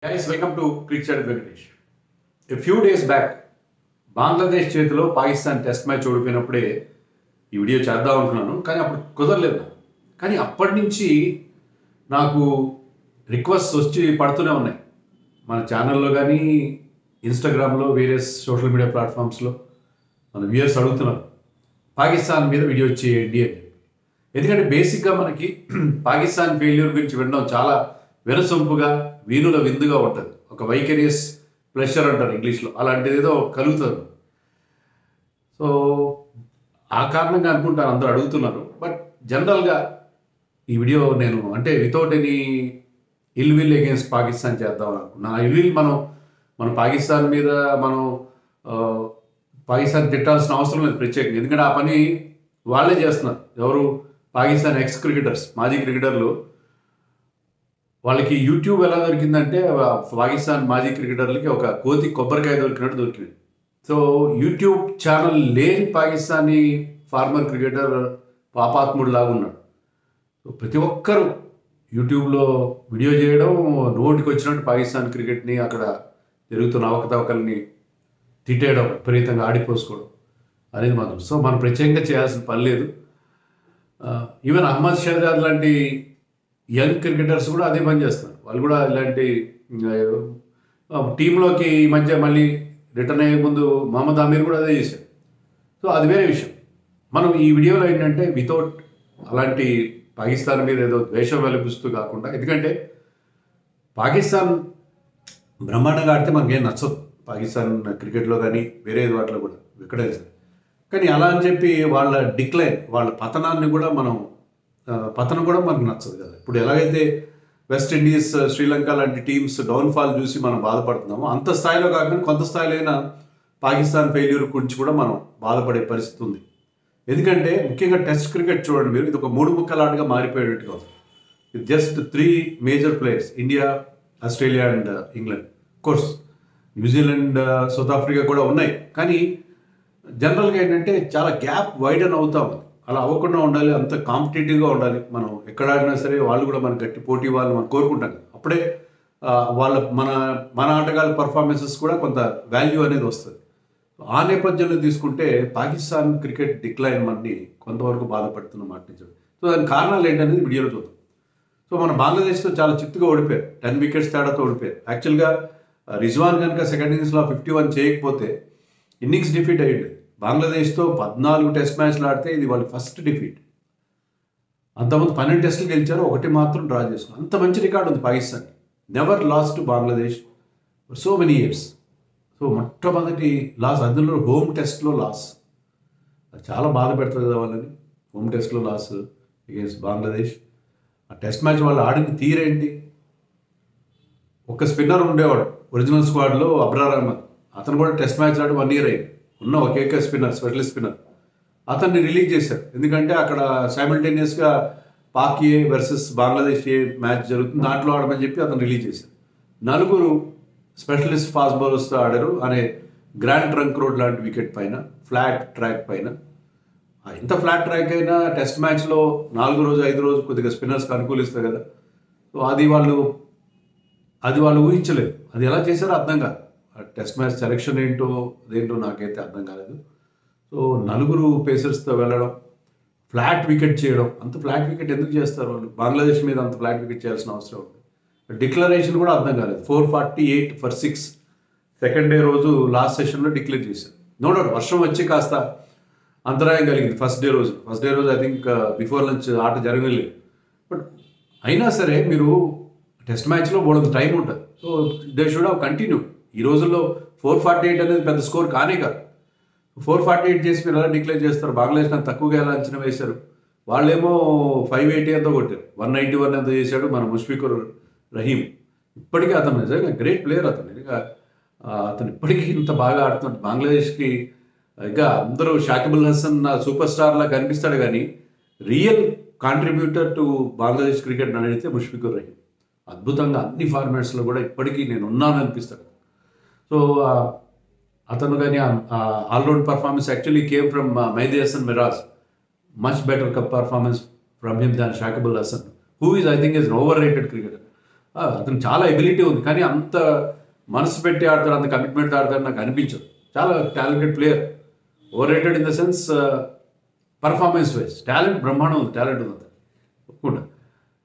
Guys, welcome to Cricket Venkatesh. A few days back, Bangladesh చేతిలో Pakistan test match ఓడిపోయినప్పుడే ఈ video చేద్దాం అనుకున్నాను, కానీ అప్పుడు కుదరలేదు. కానీ అప్పటి నుంచి నాకు రిక్వెస్ట్ వచ్చి పడుతూనే ఉన్నాయి. మన ఛానల్లో కానీ ఇన్స్టాగ్రామ్లో వేరియస్ సోషల్ మీడియా ప్లాట్ఫామ్స్లో మన వ్యూయర్స్ అడుగుతున్నారు పాకిస్తాన్ మీద వీడియో చేయండి అని. ఎందుకంటే బేసిక్గా మనకి పాకిస్తాన్ ఫెయిల్యూర్ గురించి వినడం చాలా వినసొంపుగా వీణుల విందుగా ఉంటుంది. ఒక వైకేరియస్ ప్లెషర్ అంటారు ఇంగ్లీష్లో, అలాంటిది ఏదో కలుగుతుంది. సో ఆ కారణంగా అనుకుంటాను అందరూ అడుగుతున్నారు. బట్ జనరల్గా ఈ వీడియో నేను అంటే without any ill will against Pakistan చేద్దాం అనుకున్నాను. ఇల్ విల్ మనం పాకిస్తాన్ మీద పాకిస్తాన్ తిట్టాల్సిన అవసరం లేదు ప్రత్యేకంగా, ఎందుకంటే ఆ పని వాళ్ళే చేస్తున్నారు. ఎవరు? పాకిస్తాన్ ఎక్స్ క్రికెటర్స్, మాజీ క్రికెటర్లు. వాళ్ళకి యూట్యూబ్ ఎలా దొరికిందంటే పాకిస్తాన్ మాజీ క్రికెటర్లకి ఒక కోతి కొబ్బరికాయ దొరికినట్టు దొరికింది. సో యూట్యూబ్ ఛానల్ లేని పాకిస్తానీ ఫార్మర్ క్రికెటర్ పాపాత్ముడు లాగా ఉన్నాడు. సో ప్రతి ఒక్కరూ యూట్యూబ్లో వీడియో చేయడం, నోటికి వచ్చినట్టు పాకిస్తాన్ క్రికెట్ని అక్కడ జరుగుతున్న అవకతవకల్ని తిట్టేయడం, విపరీతంగా ఆడిపోసుకోవడం అనేది మాత్రం. సో మనం ప్రత్యేకంగా చేయాల్సిన పని లేదు. ఈవెన్ అహ్మద్ షహజాద్ లాంటి యంగ్ క్రికెటర్స్ కూడా అదే పని చేస్తున్నారు. వాళ్ళు కూడా ఇలాంటి టీంలోకి ఈ మధ్య మళ్ళీ రిటర్న్ అయ్యే ముందు మహమ్మద్ అమీర్ కూడా అదే చేశారు. సో అది వేరే విషయం. మనం ఈ వీడియోలో ఏంటంటే వితౌట్ అలాంటి పాకిస్తాన్ మీద ఏదో ద్వేషం వెలిపిస్తూ కాకుండా, ఎందుకంటే పాకిస్తాన్ బ్రహ్మాండంగా ఆడితే మనకేం నచ్చదు పాకిస్తాన్ క్రికెట్లో కానీ వేరే వాటిలో కూడా ఎక్కడైనా సరే. కానీ అలా అని చెప్పి వాళ్ళ డిక్లైన్, వాళ్ళ పతనం కూడా మనకు నచ్చదు కదా. ఇప్పుడు ఎలాగైతే వెస్టిండీస్, శ్రీలంక లాంటి టీమ్స్ డౌన్ఫాల్ చూసి మనం బాధపడుతున్నామో, అంత స్థాయిలో కాకుండా కొంత స్థాయిలో అయినా పాకిస్తాన్ ఫెయిల్యూర్ గురించి కూడా మనం బాధపడే పరిస్థితి ఉంది. ఎందుకంటే ముఖ్యంగా టెస్ట్ క్రికెట్ చూడండి మీరు, ఇది ఒక 3 ముక్కల ఆటగా మారిపోయేట్టుగా ఉంది. ఇది just 3 major players, India, Australia and England. Course New Zealand, south Africa కూడా ఉన్నాయి. కానీ జనరల్గా ఏంటంటే చాలా గ్యాప్ వైడన్ అవుతా ఉంది. అలా అవ్వకుండా ఉండాలి, అంత కాంపిటేటివ్గా ఉండాలి. మనం ఎక్కడ ఆడినా సరే వాళ్ళు కూడా మన గట్టి పోటీ వాళ్ళు మనం కోరుకుంటాం. అప్పుడే మన ఆటగాళ్ళ పర్ఫార్మెన్సెస్ కూడా కొంత వాల్యూ అనేది వస్తుంది. ఆ నేపథ్యంలో తీసుకుంటే పాకిస్తాన్ క్రికెట్ డిక్లైన్ మనని కొంతవరకు బాధపడుతున్న మాట నిజం. సో దాని కారణాలు ఏంటనేది వీడియోలో చూద్దాం. సో మన బంగ్లాదేశ్తో చాలా చిత్తుగా ఓడిపోయారు, 10 వికెట్స్ తేడాతో ఓడిపోయారు. యాక్చువల్గా రిజ్వాన్ కనుక సెకండ్ ఇన్నింగ్స్లో 51 చేయకపోతే ఇన్నింగ్స్ డిఫీట్ అయ్యింది. బంగ్లాదేశ్తో 14 టెస్ట్ మ్యాచ్లు ఆడితే ఇది వాళ్ళ ఫస్ట్ డిఫీట్. అంతకుముందు 12 టెస్టులు గెలిచారు, 1 మాత్రం డ్రా చేసుకున్నారు. అంత మంచి రికార్డు ఉంది Pakistan. Never lost to Bangladesh for so many years. So మొట్టమొదటి లాస్, అందులో హోమ్ టెస్ట్లో లాస్. అది చాలా బాధ పెడుతుంది కదా వాళ్ళని, హోమ్ టెస్ట్లో లాస్ అగేన్స్ట్ బంగ్లాదేశ్. ఆ టెస్ట్ మ్యాచ్ వాళ్ళు ఆడిన తీరేంటి? ఒక స్పిన్నర్ ఉండేవాడు ఒరిజినల్ స్క్వాడ్లో, అబ్రార్ అహ్మద్. అతను కూడా టెస్ట్ మ్యాచ్ ఆడి 1 ఇయర్ అయింది. ఉన్న ఒకే స్పిన్నర్, స్పెషలిస్ట్ స్పిన్నర్. అతన్ని రిలీజ్ చేశారు, ఎందుకంటే అక్కడ సైమల్టేనియస్గా Pak A versus Bangladesh A match జరుగుతుంది, దాంట్లో ఆడమని చెప్పి అతను రిలీజ్ చేశారు. 4 స్పెషలిస్ట్ ఫాస్ట్ బౌలర్స్తో ఆడారు అనే గ్రాండ్ ట్రంక్ రోడ్ లాంటి వికెట్ పైన, ఫ్లాట్ ట్రాక్ పైన. ఎంత ఫ్లాట్ ట్రాక్ అయినా టెస్ట్ మ్యాచ్లో 4 రోజు 5 రోజు కొద్దిగా స్పిన్నర్స్కి అనుకూలిస్తారు కదా. సో అది వాళ్ళు ఊహించలేదు. అది ఎలా చేశారో అర్థం కాదు. టెస్ట్ మ్యాచ్ సెలెక్షన్ ఏంటో నాకైతే అర్థం కాలేదు. సో 4 పేసర్స్తో వెళ్ళడం, ఫ్లాట్ వికెట్ చేయడం. అంత ఫ్లాట్ వికెట్ ఎందుకు చేస్తారు వాళ్ళు? బంగ్లాదేశ్ మీద అంత ఫ్లాట్ వికెట్ చేయాల్సిన అవసరం ఉంది. డిక్లరేషన్ కూడా అర్థం కాలేదు. 448 for 6 సెకండ్ డే రోజు లాస్ట్ సెషన్లో డిక్లేర్ చేశారు. నో డౌట్ వర్షం వచ్చి కాస్త అంతరాయం కలిగింది ఫస్ట్ డే రోజు ఐ థింక్ బిఫోర్ లంచ్ ఆట జరగలేదు. బట్ అయినా సరే మీరు టెస్ట్ మ్యాచ్లో బోల్డ్ టైం ఉంటుంది. So they should have continue. ఈ రోజుల్లో 448 అనేది పెద్ద స్కోర్ కానే కాదు. 448 చేసి మీరు ఎలా డిక్లేర్ చేస్తారు? బంగ్లాదేశ్ నాకు తక్కువగా ఎలా అంచనా వేశారు? వాళ్ళేమో 580 ఎంతో కొట్టారు, 191 ఎంతో చేశాడు మన ముష్ఫికుర్ రహీం. ఇప్పటికీ అతను నిజంగా గ్రేట్ ప్లేయర్. అతను ఇప్పటికీ ఇంత బాగా ఆడుతున్నాడు. బంగ్లాదేశ్కి ఇంకా అందరూ షాకిబుల్ హసన్ సూపర్ స్టార్ లా కనిపిస్తాడు, కానీ real contributor to Bangladesh cricket అడిగితే ముష్ఫికుర్ రహీం. అద్భుతంగా అన్ని ఫార్మాట్స్లో కూడా ఇప్పటికీ నేను ఉన్నాను అనిపిస్తాడు. సో అతను కానీ all round performance actually came from Mehdi Hasan Miraz. Much better performance from him than Shakibul Hasan, who is I think is an overrated cricketer. అతను చాలా ఎబిలిటీ ఉంది, కానీ అంత మనసు పెట్టి ఆడతాడు, అంత కమిట్మెంట్ ఆడతాడు నాకు అనిపించదు. చాలా talented player, over rated in the sense performance wise. Talent బ్రహ్మాండం ఉంది, టాలెంట్ ఉంది అతను ఒప్పుకుంటా.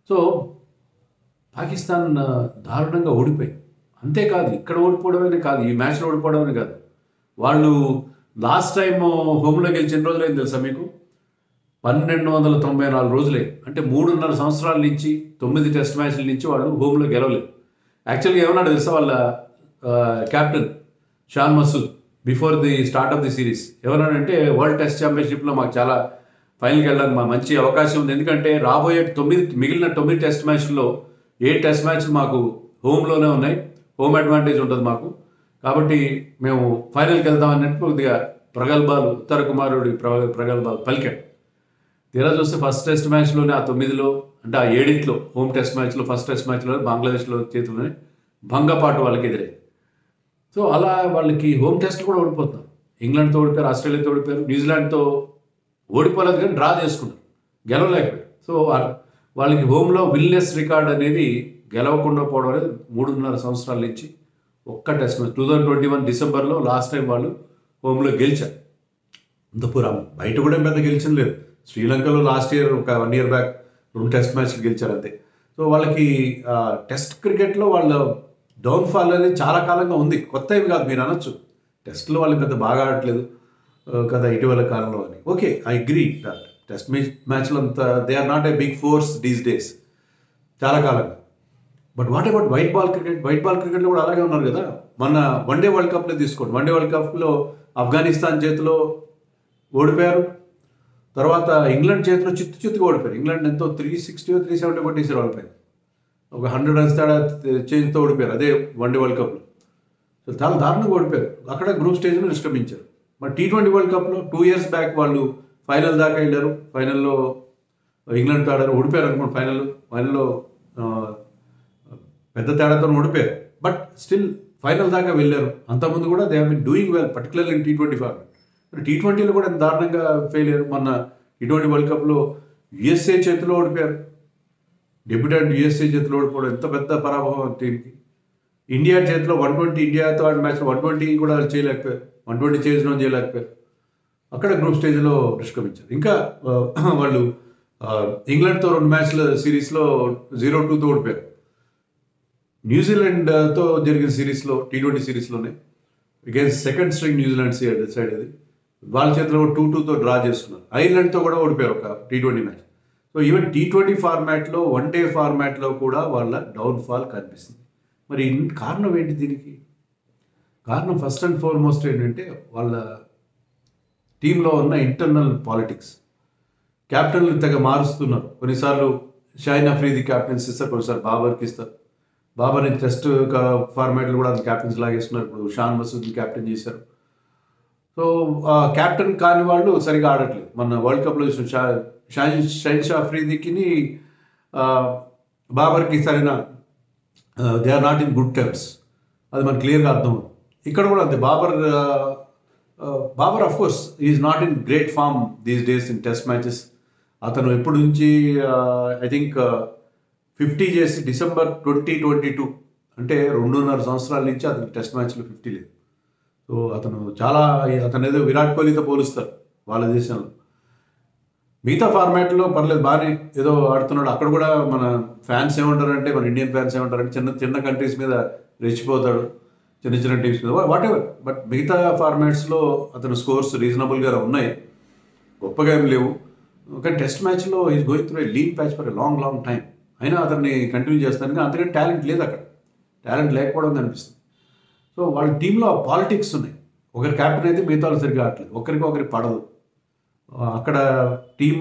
సో పాకిస్తాన్ దారుణంగా ఓడిపోయి, అంతేకాదు ఇక్కడ ఓడిపోవడమే కాదు, ఈ మ్యాచ్లో ఓడిపోవడమే కాదు, వాళ్ళు లాస్ట్ టైం హోమ్లో గెలిచిన రోజులైంది తెలుసా మీకు? 1294 రోజులే, అంటే 3.5 సంవత్సరాల నుంచి 9 టెస్ట్ మ్యాచ్ల నుంచి వాళ్ళు హోమ్లో గెలవలేదు. యాక్చువల్గా ఏమన్నాడు తెలుసా వాళ్ళ captain Shan Masood before the start of the series? ఏమన్నాడంటే వరల్డ్ టెస్ట్ ఛాంపియన్షిప్లో మాకు చాలా ఫైనల్కి వెళ్ళడానికి మా మంచి అవకాశం ఉంది, ఎందుకంటే రాబోయే మిగిలిన 9 టెస్ట్ మ్యాచ్ల్లో 7 టెస్ట్ మ్యాచ్లు మాకు హోమ్లోనే ఉన్నాయి, హోమ్ అడ్వాంటేజ్ ఉంటుంది మాకు, కాబట్టి మేము ఫైనల్కి వెళ్దాం అన్నట్టు కొద్దిగా ప్రగల్భాలు, ఉత్తర కుమారుడి ప్రగల్భాలు పలికాడు. తీరా చూస్తే ఫస్ట్ టెస్ట్ మ్యాచ్లోనే ఆ 9లో, అంటే ఆ 7 హోమ్ టెస్ట్ మ్యాచ్లో, ఫస్ట్ టెస్ట్ మ్యాచ్లో బంగ్లాదేశ్లో చేతుల్లోనే భంగపాటు వాళ్ళకి ఎదురై. సో అలా వాళ్ళకి హోమ్ టెస్ట్లు కూడా ఓడిపోతున్నారు. ఇంగ్లాండ్తో ఓడిపోయారు, ఆస్ట్రేలియాతో ఓడిపోయారు, న్యూజిలాండ్తో ఓడిపోలేదు కానీ డ్రా చేసుకున్నారు, గెలవలేకపోయారు. సో వాళ్ళకి హోమ్లో విల్నెస్ రికార్డ్ అనేది గెలవకుండా పోవడం అనేది 3.5 సంవత్సరాల నుంచి ఒక్క టెస్ట్ మ్యాచ్ 2021 డిసెంబర్లో లాస్ట్ టైం వాళ్ళు హోమ్లో గెలిచారు. అంతపురం బయట కూడా పెద్ద గెలిచిన లేదు. శ్రీలంకలో లాస్ట్ ఇయర్ ఒక 1 year బ్యాక్ 2 టెస్ట్ మ్యాచ్లు గెలిచారు అంతే. సో వాళ్ళకి టెస్ట్ క్రికెట్లో వాళ్ళ డౌన్ఫాల్ అనేది చాలా కాలంగా ఉంది, కొత్త ఏమి కాదు. మీరు అనొచ్చు టెస్ట్లో వాళ్ళు పెద్ద బాగా ఆడట్లేదు కదా ఇటీవల కాలంలో అని. Okay, I agree that test మ్యాచ్లు అంతా they are not a big force these days చాలా కాలంగా. But what about white ball cricket? White ball క్రికెట్లో కూడా అలాగే ఉన్నారు కదా. మన వన్డే వరల్డ్ కప్లో తీసుకోండి, వన్డే వరల్డ్ కప్లో ఆఫ్ఘనిస్తాన్ చేతిలో ఓడిపోయారు, తర్వాత ఇంగ్లాండ్ చేతిలో చిత్తుగా ఓడిపోయారు. ఇంగ్లాండ్ ఎంతో 360 370 కొట్టేసారు ఓడిపోయారు, ఒక 100 runs తేడా చేంజ్తో ఓడిపోయారు అదే వన్డే వరల్డ్ కప్లో. సో చాలా దారుణంగా ఓడిపోయారు, అక్కడ గ్రూప్ స్టేజ్లో నిష్క్రమించారు. మరి T20 వరల్డ్ కప్లో 2 years బ్యాక్ వాళ్ళు ఫైనల్ దాకా వెళ్ళారు, ఫైనల్లో ఇంగ్లాండ్తో ఆడారు, ఓడిపోయారు అనుకోండి. ఫైనల్లో పెద్ద తేడాతో ఓడిపోయారు, బట్ స్టిల్ ఫైనల్ దాకా వెళ్ళారు. అంతకుముందు కూడా they have been doing well, particularly in T20 format. మరి T20లో కూడా దారుణంగా ఫెయిల్ అయ్యారు. మొన్న T20 వరల్డ్ కప్లో USA చేతిలో ఓడిపోయారు, డెబ్యూటెంట్ USA చేతిలో ఓడిపోవడం ఎంత పెద్ద పరాభవం టీంకి. ఇండియా చేతిలో 120, ఇండియాతో ఆడిన మ్యాచ్లో 120 కూడా చేయలేకపోయారు, 120 చేసినా చేయలేకపోయారు, అక్కడ గ్రూప్ స్టేజ్లో నిష్క్రమించారు. ఇంకా వాళ్ళు ఇంగ్లాండ్తో 2 మ్యాచ్ల సిరీస్లో 0-2తో ఓడిపోయారు. న్యూజిలాండ్తో జరిగిన సిరీస్లో T20 సిరీస్లోనే against second string New Zealand side అది వాళ్ళ చేతిలో 2-2తో డ్రా చేసుకున్నారు. ఐర్లాండ్తో కూడా ఓడిపోయారు ఒక T20 match. So even T20 ఫార్మాట్లో, వన్డే ఫార్మాట్లో కూడా వాళ్ళ డౌన్ఫాల్ కనిపిస్తుంది. మరి కారణం ఏంటి దీనికి? కారణం ఫస్ట్ అండ్ ఫార్మోస్ట్ ఏంటంటే వాళ్ళ టీంలో ఉన్న ఇంటర్నల్ పాలిటిక్స్. క్యాప్టెన్లు తెగ మారుస్తున్నారు. కొన్నిసార్లు షాహిన్ అఫ్రీది క్యాప్టెన్స్ ఇస్తారు, కొన్నిసార్లు బాబర్కి ఇస్తారు. బాబర్ని టెస్ట్ ఫార్మాట్లు కూడా క్యాప్టెన్స్ లాగేస్తున్నారు. ఇప్పుడు షాన్ మసూద్ని క్యాప్టెన్ చేశారు. సో క్యాప్టెన్ కాని వాళ్ళు సరిగా ఆడట్లేదు. మన వరల్డ్ కప్లో చూసిన షాహిన్ అఫ్రీదికి బాబర్కి సరైన they are not in good terms, అది మనకు క్లియర్గా అర్థం. ఇక్కడ కూడా అంతే. Babar of course is not in great form these days in test matches. అతను ఎప్పటి నుంచి ఐ థింక్ 50 చేసి December 2022, అంటే 2.5 సంవత్సరాల నుంచి అతను టెస్ట్ మ్యాచ్లో 50 లేదు. సో అతను ఏదో విరాట్ కోహ్లీతో పోలుస్తారు వాళ్ళ దేశంలో. మిగతా ఫార్మాట్లో పర్లేదు, బాగానే ఏదో ఆడుతున్నాడు. అక్కడ కూడా మన ఫ్యాన్స్ ఏమంటారంటే, మన ఇండియన్ ఫ్యాన్స్ ఏమంటారంటే చిన్న కంట్రీస్ మీద రెచ్చిపోతాడు, చిన్న టీమ్స్ మీద, వాట్ ఎవర్. బట్ మిగతా ఫార్మాట్స్లో అతను స్కోర్స్ రీజనబుల్గా ఉన్నాయి, గొప్పగా ఏం లేవు. కానీ టెస్ట్ మ్యాచ్లో is going through a lean patch for a long time. అయినా అతన్ని కంటిన్యూ చేస్తాను, కానీ అంతకంటే టాలెంట్ లేదు, అక్కడ టాలెంట్ లేకపోవడం కనిపిస్తుంది. సో వాళ్ళ టీంలో పాలిటిక్స్ ఉన్నాయి. ఒకరి క్యాప్టెన్ అయితే మిగతా వాళ్ళు సరిగ్గా ఆడలేదు, ఒకరికి పడదు. అక్కడ టీం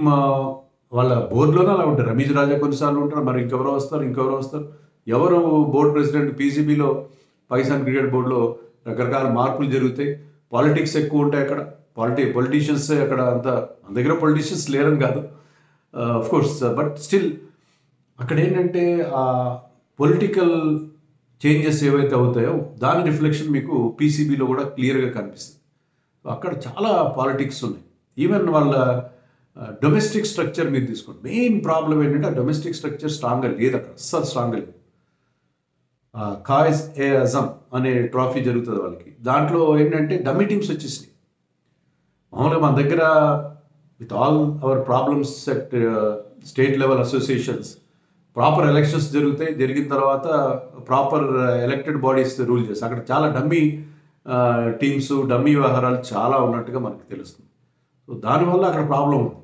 వాళ్ళ బోర్డులోనే అలా ఉంటారు. రమీజ్ రాజా కొన్నిసార్లు ఉంటారు, మరి ఇంకెవరో వస్తారు. ఎవరు బోర్డు ప్రెసిడెంట్? పీసీబీలో, పాకిస్తాన్ క్రికెట్ బోర్డులో రకరకాల మార్పులు జరుగుతాయి, పాలిటిక్స్ ఎక్కువ ఉంటాయి అక్కడ. పొలిటీషియన్స్ అక్కడ అంత మన దగ్గర పొలిటీషియన్స్ లేరని కాదు కోర్స్, బట్ స్టిల్ అక్కడ ఏంటంటే ఆ పొలిటికల్ చేంజెస్ ఏవైతే అవుతాయో దాని రిఫ్లెక్షన్ మీకు పీసీబీలో కూడా క్లియర్గా కనిపిస్తుంది. అక్కడ చాలా పాలిటిక్స్ ఉన్నాయి. ఈవెన్ వాళ్ళ డొమెస్టిక్ స్ట్రక్చర్ మీరు తీసుకోండి. మెయిన్ ప్రాబ్లం ఏంటంటే ఆ డొమెస్టిక్ స్ట్రక్చర్ స్ట్రాంగ్గా లేదు అక్కడ, అస్సలు స్ట్రాంగ్గా లేదు. ఖాయిజ్ ఏ అజమ్ అనే ట్రోఫీ జరుగుతుంది వాళ్ళకి. దాంట్లో ఏంటంటే డమ్మీ టీమ్స్ వచ్చేసినాయి. మామూలుగా మన దగ్గర with all our problems at state level associations proper elections జరుగుతాయి, జరిగిన తర్వాత ప్రాపర్ ఎలక్టెడ్ బాడీస్ రూల్ చేస్తారు. అక్కడ చాలా డమ్మీ టీమ్స్, డమ్మీ వ్యవహారాలు చాలా ఉన్నట్టుగా మనకు తెలుస్తుంది. సో దానివల్ల అక్కడ ప్రాబ్లం ఉంది.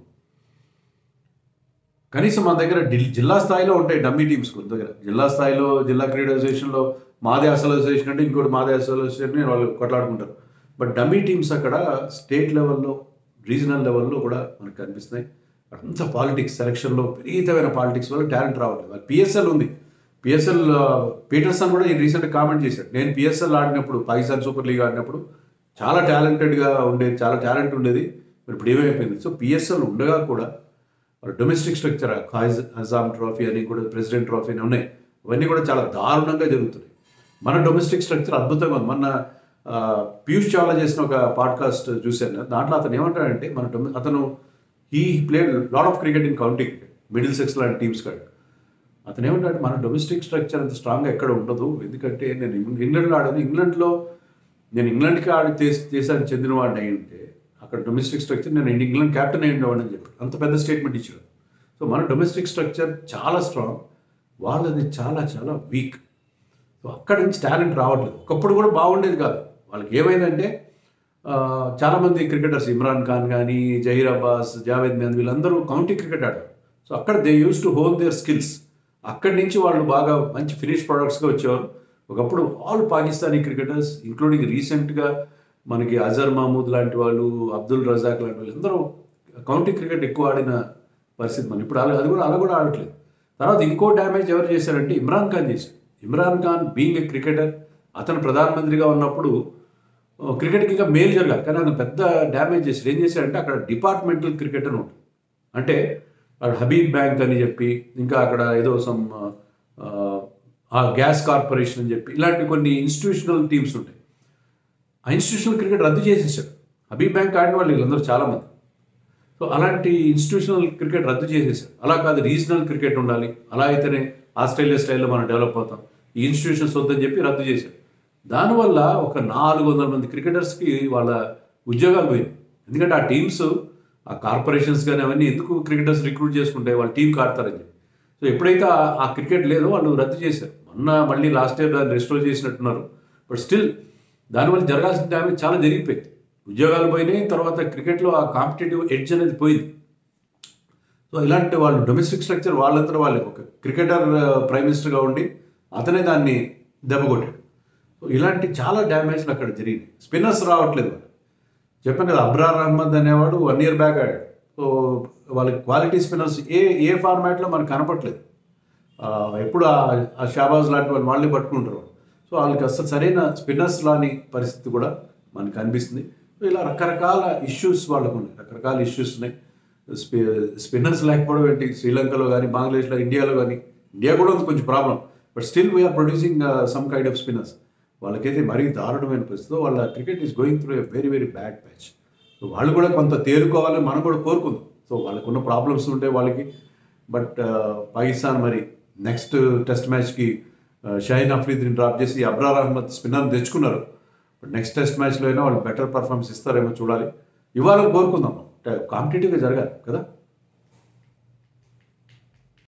కనీసం మన దగ్గర జిల్లా స్థాయిలో ఉంటాయి డమ్మీ టీమ్స్. కొంత దగ్గర జిల్లా స్థాయిలో జిల్లా క్రీడా అసోసియేషన్లో మాదే అసోసియేషన్ అంటే ఇంకోటి మాదే అసోసియేషన్ వాళ్ళు కొట్లాడుకుంటారు. బట్ డమ్మీ టీమ్స్ అక్కడ స్టేట్ లెవెల్లో, రీజనల్ లెవెల్లో కూడా మనకు కనిపిస్తున్నాయి. అంత పాలిటిక్స్, సెలక్షన్లో విపరీతమైన పాలిటిక్స్ వల్ల టాలెంట్ రావట్లేదు. పిఎస్ఎల్ ఉంది. పిఎస్ఎల్ పీటర్సన్ కూడా రీసెంట్గా కామెంట్ చేశాడు, నేను పిఎస్ఎల్ ఆడినప్పుడు, పాకిస్తాన్ సూపర్ లీగ్ ఆడినప్పుడు చాలా టాలెంటెడ్గా ఉండేది, చాలా టాలెంట్ ఉండేది, ఇప్పుడు ఏమైపోయింది. సో పిఎస్ఎల్ ఉండగా కూడా డొమెస్టిక్ స్ట్రక్చర్, ఖాయిజ్ అజామ్ ట్రోఫీ అని కూడా, ప్రెసిడెంట్ ట్రోఫీ అని ఉన్నాయి. అవన్నీ కూడా చాలా దారుణంగా జరుగుతున్నాయి. మన డొమెస్టిక్ స్ట్రక్చర్ అద్భుతంగా ఉంది. మొన్న పీయూష్ చావ్లా చేసిన ఒక పాడ్కాస్ట్ చూశాను. దాంట్లో అతను ఏమంటాడంటే, అతను he played lot of cricket in county cricket, middle sex లాంటి టీమ్స్ కాదు. అతను ఏమంటాడు, మన డొమెస్టిక్ స్ట్రక్చర్ అంత స్ట్రాంగ్గా ఎక్కడ ఉండదు. ఎందుకంటే నేను ఇంగ్లాండ్లో ఆడాను, నేను ఇంగ్లాండ్కి చేశాను చెందినవాడిని అయి ఉంటే అక్కడ డొమెస్టిక్ స్ట్రక్చర్, నేను ఇంగ్లాండ్ క్యాప్టెన్ అయి ఉండేవాడిని అని చెప్పి అంత పెద్ద స్టేట్మెంట్ ఇచ్చాడు. సో మన డొమెస్టిక్ స్ట్రక్చర్ చాలా స్ట్రాంగ్, వాళ్ళది చాలా చాలా వీక్. సో అక్కడి నుంచి టాలెంట్ రావట్లేదు. ఒకప్పుడు కూడా బాగుండేది కాదు. వాళ్ళకి ఏమైందంటే చాలామంది క్రికెటర్స్, ఇమ్రాన్ ఖాన్ కానీ, జహీర్ అబ్బాస్, జావేద్ మెహందీ, వీళ్ళందరూ కౌంటీ క్రికెట్ ఆడారు. సో అక్కడ they use to hone their skills. అక్కడి నుంచి వాళ్ళు బాగా మంచి ఫినిష్ ప్రొడక్ట్స్గా వచ్చేవారు. ఒకప్పుడు ఆల్ పాకిస్తానీ క్రికెటర్స్, ఇంక్లూడింగ్ రీసెంట్గా మనకి అజర్ మహమూద్ లాంటి వాళ్ళు, అబ్దుల్ రజాక్ లాంటి వాళ్ళు అందరూ కౌంటీ క్రికెట్ ఎక్కువ ఆడిన పరిస్థితి. మనం ఇప్పుడు అలా కూడా ఆడట్లేదు. తర్వాత ఇంకో డ్యామేజ్ ఎవరు చేశారంటే ఇమ్రాన్ ఖాన్ చేశారు. Imran Khan being a cricketer, అతను ప్రధానమంత్రిగా ఉన్నప్పుడు క్రికెట్కి ఇంకా మేలు జరగాలి, కానీ అతను పెద్ద డ్యామేజ్ చేశారు. ఏం చేశారంటే అక్కడ డిపార్ట్మెంటల్ క్రికెట్ అని ఉంటుంది. అంటే అక్కడ హబీబ్ బ్యాంక్ అని చెప్పి, ఇంకా అక్కడ ఏదో సమ్ గ్యాస్ కార్పొరేషన్ అని చెప్పి, ఇలాంటి కొన్ని ఇన్స్టిట్యూషనల్ టీమ్స్ ఉంటాయి. ఆ ఇన్స్టిట్యూషనల్ క్రికెట్ రద్దు చేసేసాడు. హబీబ్ బ్యాంక్ ఆడిన వాళ్ళు వీళ్ళందరూ చాలామంది. సో అలాంటి ఇన్స్టిట్యూషనల్ క్రికెట్ రద్దు చేసేసాడు. అలా కాదు, రీజనల్ క్రికెట్ ఉండాలి, అలా అయితేనే ఆస్ట్రేలియా స్టైల్లో మనం డెవలప్ అవుతాం, ఈ ఇన్స్టిట్యూషన్స్ వద్దని చెప్పి రద్దు చేశాడు. దానివల్ల ఒక 400 మంది క్రికెటర్స్కి వాళ్ళ ఉద్యోగాలు పోయింది. ఎందుకంటే ఆ టీమ్స్, ఆ కార్పొరేషన్స్ కానీ అవన్నీ ఎందుకు క్రికెటర్స్ రిక్రూట్ చేసుకుంటే వాళ్ళు టీంకి ఆడతారని చెప్పి. సో ఎప్పుడైతే ఆ క్రికెట్ లేదో వాళ్ళు రద్దు చేశారు. మళ్ళీ లాస్ట్ ఇయర్ దాన్ని రెస్టోర్ చేసినట్టున్నారు. బట్ స్టిల్ దానివల్ల జరగాల్సిన డ్యామేజ్ చాలా జరిగిపోయింది. ఉద్యోగాలు పోయినాయి, తర్వాత క్రికెట్లో ఆ కాంపిటేటివ్ ఎడ్జ్ అనేది పోయింది. సో ఇలాంటి వాళ్ళు డొమెస్టిక్ స్ట్రక్చర్ వాళ్ళంతా వాళ్ళే, ఒక క్రికెటర్ ప్రైమ్ మినిస్టర్గా ఉండి అతనే దాన్ని దెబ్బకొట్టాడు. సో ఇలాంటి చాలా డ్యామేజ్లు అక్కడ జరిగినాయి. స్పిన్నర్స్ రావట్లేదు. చెప్పాను కదా, అబ్రార్ అహ్మద్ అనేవాడు 1 year బ్యాక్ ఆడాడు. సో వాళ్ళకి క్వాలిటీ స్పిన్నర్స్ ఏ ఫార్మాట్లో మనకు కనపట్లేదు. ఎప్పుడు ఆ షాబాజ్ లాంటి వాళ్ళే పట్టుకుంటారు. సో వాళ్ళకి అసలు సరైన స్పిన్నర్స్ లాని పరిస్థితి కూడా మనకు అనిపిస్తుంది. సో ఇలా రకరకాల ఇష్యూస్ వాళ్ళకు ఉన్నాయి, రకరకాల ఇష్యూస్ ఉన్నాయి. స్పిన్నర్స్ లేకపోవడం ఏంటి, శ్రీలంకలో కానీ, బంగ్లాదేశ్లో, ఇండియాలో కానీ, ఇండియా కూడా ఉంది కొంచెం problem. But still we're producing some kind of spinners. వాళ్ళకైతే మరీ దారుణమైన పరిస్థితిలో వాళ్ళ cricket is going through a very very bad patch. So వాళ్ళు కూడా కొంత తేరుకోవాలని మనం కూడా కోరుకుందాం. సో వాళ్ళకున్న ప్రాబ్లమ్స్ ఉంటాయి వాళ్ళకి. బట్ పాకిస్తాన్ మరి నెక్స్ట్ టెస్ట్ మ్యాచ్కి షాహీన్ అఫ్రీదిని డ్రాప్ చేసి అబ్రార్ అహ్మద్ స్పిన్నర్ని తెచ్చుకున్నారు. బట్ నెక్స్ట్ టెస్ట్ మ్యాచ్లో అయినా వాళ్ళు బెటర్ పర్ఫార్మెన్స్ ఇస్తారేమో చూడాలి. ఇవ్వాలని కోరుకుందాం. కాంపిటేటివ్గా జరగాలి కదా.